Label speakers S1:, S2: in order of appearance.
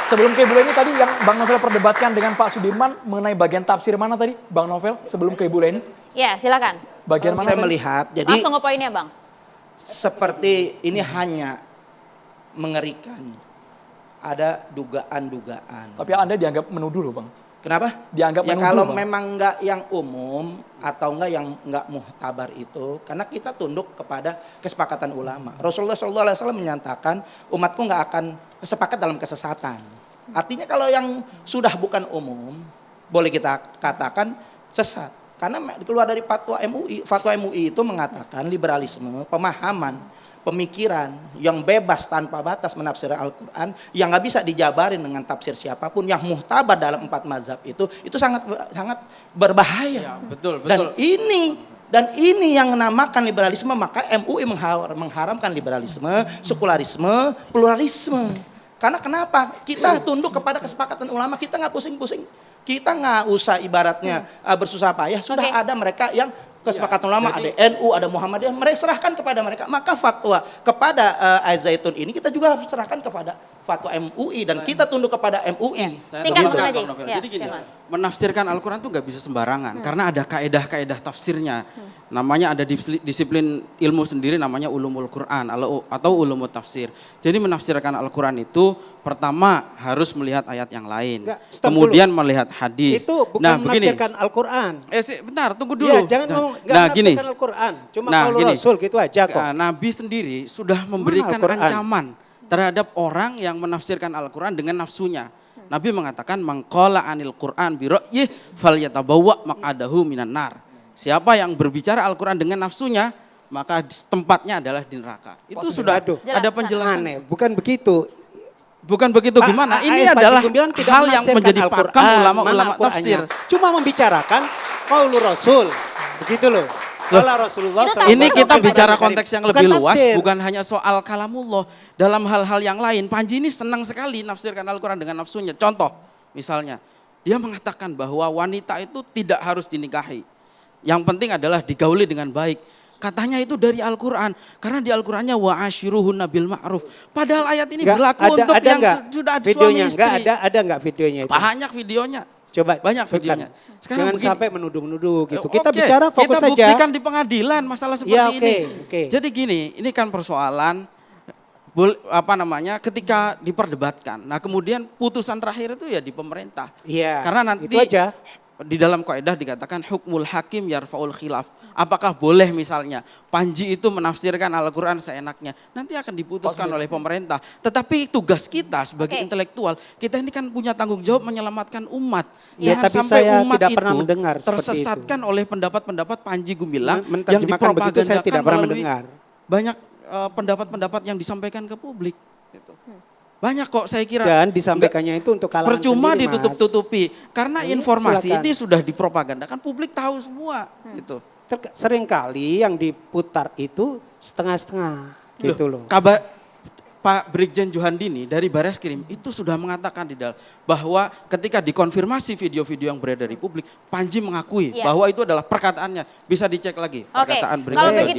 S1: Sebelum ke Ibu Leni tadi yang Bang Novel perdebatkan dengan Pak Sudirman mengenai bagian tafsir mana tadi, Bang Novel, sebelum ke Ibu Leni?
S2: Ya, silakan.
S1: Bagian mana
S3: Saya
S1: tadi?
S3: melihat, jadi
S2: Langsung ke poinnya, Bang.
S3: seperti ini hanya mengerikan. Ada dugaan-dugaan.
S1: Tapi Anda dianggap menuduh loh, Bang.
S3: Kenapa?
S1: Dianggap
S3: ya
S1: menuduh,
S3: kalau
S1: Bang.
S3: memang enggak yang umum atau enggak yang enggak muhtabar itu, karena kita tunduk kepada kesepakatan ulama. Rasulullah SAW menyatakan umatku enggak akan sepakat dalam kesesatan. Artinya kalau yang sudah bukan umum, boleh kita katakan sesat. Karena keluar dari fatwa MUI. Fatwa MUI itu mengatakan liberalisme, pemahaman, pemikiran yang bebas tanpa batas menafsir Al-Quran, yang nggak bisa dijabarin dengan tafsir siapapun, yang muhtabar dalam 4 mazhab itu sangat berbahaya.
S4: Ya, betul.
S3: Dan ini yang menamakan liberalisme, maka MUI mengharamkan liberalisme, sekularisme, pluralisme. Karena kenapa? Kita tunduk kepada kesepakatan ulama, kita nggak pusing-pusing. Kita nggak usah ibaratnya bersusah payah. Sudah ada mereka yang kesepakatan ulama, ada NU, ada Muhammadiyah, mereka serahkan kepada mereka. Maka fatwa kepada Al-Zaitun ini kita juga harus serahkan kepada fatwa MUI dan kita tunduk kepada MUI.
S2: Singkat
S4: Bang
S2: aja.
S4: Novel.
S2: Ya,
S4: Jadi gini,
S2: silakan.
S4: menafsirkan Al-Quran tuh nggak bisa sembarangan karena ada kaedah-kaedah tafsirnya. Namanya ada disiplin ilmu sendiri namanya ulumul Quran atau ulumul tafsir. Jadi menafsirkan Al-Quran itu pertama harus melihat ayat yang lain, kemudian melihat hadis.
S5: Itu bukan menafsirkan Al-Quran.
S4: Bentar, tunggu dulu.
S5: Ya, jangan ngomong nggak menafsirkan Al-Quran, cuma kalau Rasul gitu aja kok.
S4: Nabi sendiri sudah memberikan ancaman terhadap orang yang menafsirkan Al-Quran dengan nafsunya. Nabi mengatakan mangqala anil Quran bi ra'yih falyatabawwa maq'adahu minan nar. Siapa yang berbicara Al-Quran dengan nafsunya, maka tempatnya adalah di neraka. Itu sudah ada penjelasan.
S5: Aneh, bukan begitu.
S4: Bukan begitu gimana? Ini adalah hal yang menjadi pakem ulama-ulama tafsir.
S5: Cuma membicarakan qaulur Rasul. Begitu loh. Qala Rasulullah
S4: Ini kita bicara konteks yang lebih luas, bukan hanya soal kalamullah. Dalam hal-hal yang lain, Panji ini senang sekali nafsirkan Al-Quran dengan nafsunya. Contoh, misalnya, dia mengatakan bahwa wanita itu tidak harus dinikahi. Yang penting adalah digauli dengan baik. Katanya itu dari Al-Quran. Karena di Al-Qurannya wa ashiruhunna bil ma'ruf. Padahal ayat ini berlaku untuk yang sudah ada suami istri.
S5: Ada enggak videonya itu?
S4: Banyak videonya.
S5: Coba
S4: banyak videonya.
S5: Sekarang jangan sampai menuduh-menuduh gitu. Kita bicara fokus saja.
S4: Kita buktikan di pengadilan masalah seperti ini. Jadi gini, ini kan persoalan ketika diperdebatkan. Nah, kemudian putusan terakhir itu ya di pemerintah.
S5: Iya.
S4: Karena nanti
S5: itu aja.
S4: Di dalam kaidah dikatakan hukmul hakim yarfaul khilaf. Apakah boleh misalnya Panji itu menafsirkan Al-Quran seenaknya? Nanti akan diputuskan oleh pemerintah. Tetapi tugas kita sebagai intelektual, kita ini kan punya tanggung jawab menyelamatkan umat.
S5: Ya,
S4: Jangan
S5: tapi
S4: sampai
S5: saya
S4: umat
S5: tidak
S4: itu
S5: pernah mendengar
S4: tersesatkan oleh pendapat-pendapat Panji Gumilang yang
S5: dipropagandakan saya tidak pernah mendengar.
S4: Banyak pendapat-pendapat yang disampaikan ke publik. Gitu. Banyak kok saya kira.
S5: Dan disampaikannya itu untuk kalangan
S4: percuma
S5: sendiri,
S4: ditutup-tutupi. Karena informasi
S5: silakan.
S4: ini sudah dipropagandakan, publik tahu semua. Gitu.
S5: Seringkali yang diputar itu setengah-setengah gitu loh.
S4: Kabar Pak Brigjen Johandini dari Bareskrim itu sudah mengatakan di dalam bahwa ketika dikonfirmasi video-video yang beredar di publik, Panji mengakui bahwa itu adalah perkataannya. Bisa dicek lagi perkataan Brigjen Johandini.